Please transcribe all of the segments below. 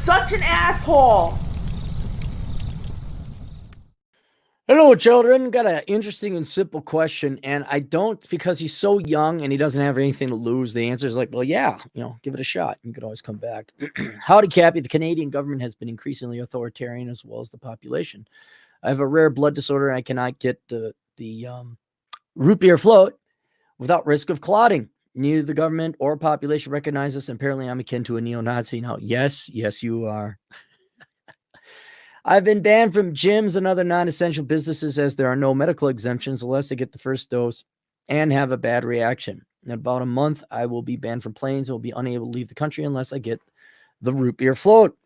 such an asshole. Hello, children. Got an interesting and simple question, and I don't because he's so young and he doesn't have anything to lose. The answer is like, well, yeah, give it a shot. You could always come back. Howdy, Cappy. The Canadian government has been increasingly authoritarian as well as the population. I have a rare blood disorder and I cannot get the root beer float without risk of clotting. Neither the government or population recognize this. Apparently, I'm akin to a neo-Nazi now. Yes, you are. I've been banned from gyms and other non-essential businesses as there are no medical exemptions unless I get the first dose and have a bad reaction. In about a month, I will be banned from planes. I will be unable to leave the country unless I get the root beer float.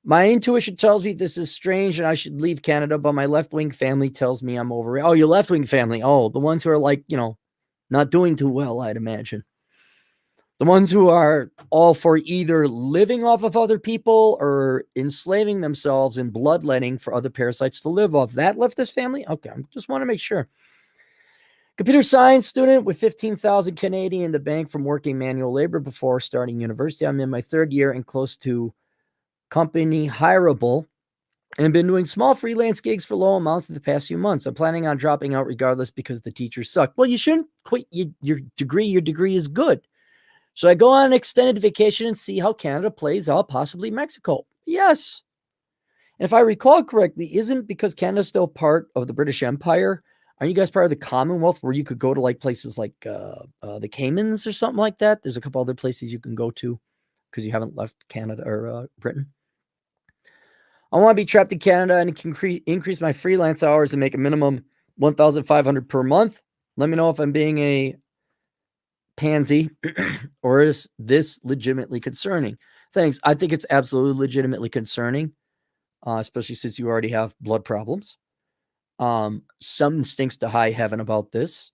My intuition tells me this is strange and I should leave Canada, but my left-wing family tells me I'm over it. Oh, your left-wing family. Oh, the ones who are like, not doing too well, I'd imagine. The ones who are all for either living off of other people or enslaving themselves and bloodletting for other parasites to live off. That leftist family? Okay, I just want to make sure. Computer science student with 15,000 Canadian in the bank from working manual labor before starting university. I'm in my third year and close to company hireable and been doing small freelance gigs for low amounts in the past few months. I'm planning on dropping out regardless because the teachers suck. Well, you shouldn't quit your degree. Your degree is good. So I go on an extended vacation and see how Canada plays out, possibly Mexico. Yes. And if I recall correctly, isn't because Canada's still part of the British Empire? Are you guys part of the Commonwealth where you could go to like places like the Caymans or something like that? There's a couple other places you can go to because you haven't left Canada or Britain. I want to be trapped in Canada and increase my freelance hours and make a minimum 1,500 per month. Let me know if I'm being a pansy or is this legitimately concerning? Thanks. I think it's absolutely legitimately concerning, especially since you already have blood problems. Something stinks to high heaven about this.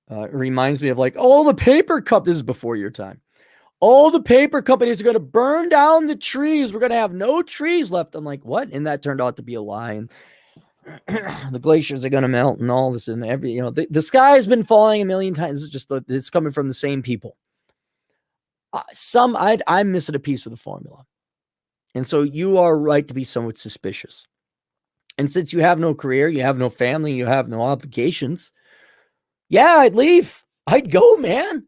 It reminds me of like, oh, the paper cup. This is before your time. All the paper companies are going to burn down the trees. We're going to have no trees left. I'm like, what? And that turned out to be a lie. And the glaciers are going to melt and all this and every, the sky has been falling a million times. It's just, it's coming from the same people. I'm missing a piece of the formula. And so you are right to be somewhat suspicious. And since you have no career, you have no family, you have no obligations. Yeah, I'd leave. I'd go, man.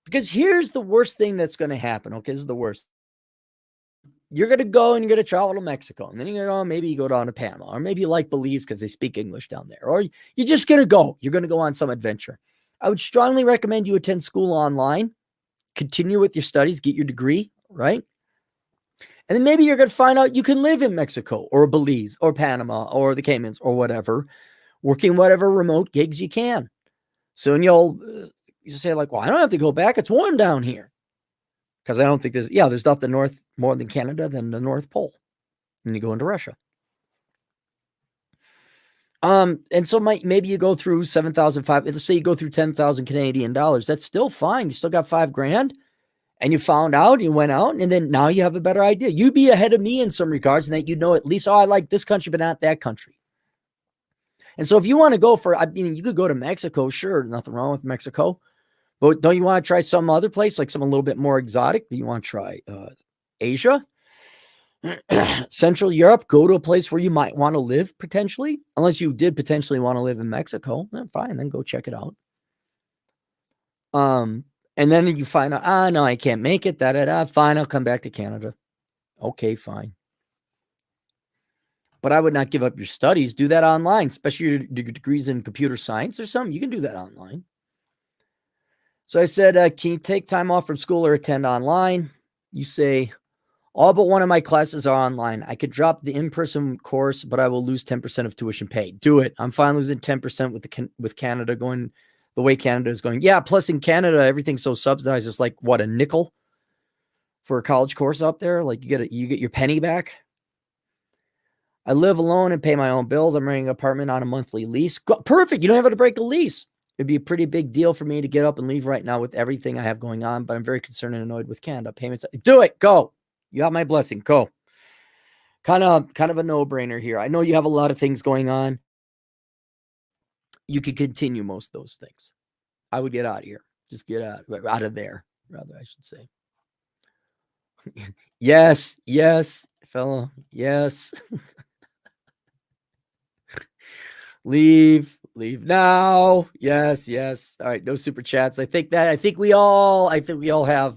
Because here's the worst thing that's going to happen. Okay, this is the worst. You're going to go and you're going to travel to Mexico. And then you're going to maybe you go down to Panama. Or maybe you like Belize because they speak English down there. Or you're just going to go. You're going to go on some adventure. I would strongly recommend you attend school online. Continue with your studies. Get your degree, right? And then maybe you're going to find out you can live in Mexico or Belize or Panama or the Caymans or whatever. Working whatever remote gigs you can. Soon you'll say like, well, I don't have to go back. It's warm down here. Because I don't think there's nothing north more than Canada than the North Pole. And you go into Russia. And so maybe you go through 7,500. Let's say you go through 10,000 Canadian dollars. That's still fine. You still got $5,000. And you found out, you went out, and then now you have a better idea. You'd be ahead of me in some regards, and that you know at least, I like this country, but not that country. And so if you want to go you could go to Mexico, sure, nothing wrong with Mexico. But don't you want to try some other place, like something a little bit more exotic? Do you want to try Asia? Central Europe? Go to a place where you might want to live, potentially? Unless you did potentially want to live in Mexico. Fine, then go check it out. And then you find out, no, I can't make it. Fine, I'll come back to Canada. Okay, fine. But I would not give up your studies. Do that online, especially your degrees in computer science or something. You can do that online. So I said, can you take time off from school or attend online? You say, all but one of my classes are online. I could drop the in-person course, but I will lose 10% of tuition paid. Do it. I'm fine losing 10% with Canada going the way Canada is going. Yeah, plus in Canada, everything's so subsidized. It's like, what, a nickel for a college course up there? Like you get your penny back. I live alone and pay my own bills. I'm renting an apartment on a monthly lease. Perfect. You don't have to break the lease. It'd be a pretty big deal for me to get up and leave right now with everything I have going on, but I'm very concerned and annoyed with Canada payments. Do it. Go. You have my blessing. Go. Kind of a no-brainer here. I know you have a lot of things going on. You could continue most of those things. I would get out of here. Just get out of there, rather, I should say. Yes, yes, fella. Yes. Leave now. Yes, yes. All right, no super chats. I think we all have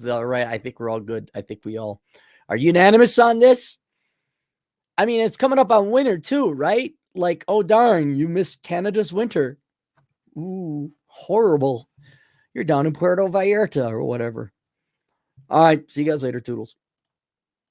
the right. I think we're all good. I think we all are unanimous on this. I mean, it's coming up on winter too, right? Like, oh darn, you missed Canada's winter. Ooh, horrible. You're down in Puerto Vallarta or whatever. All right, see you guys later, Toodles.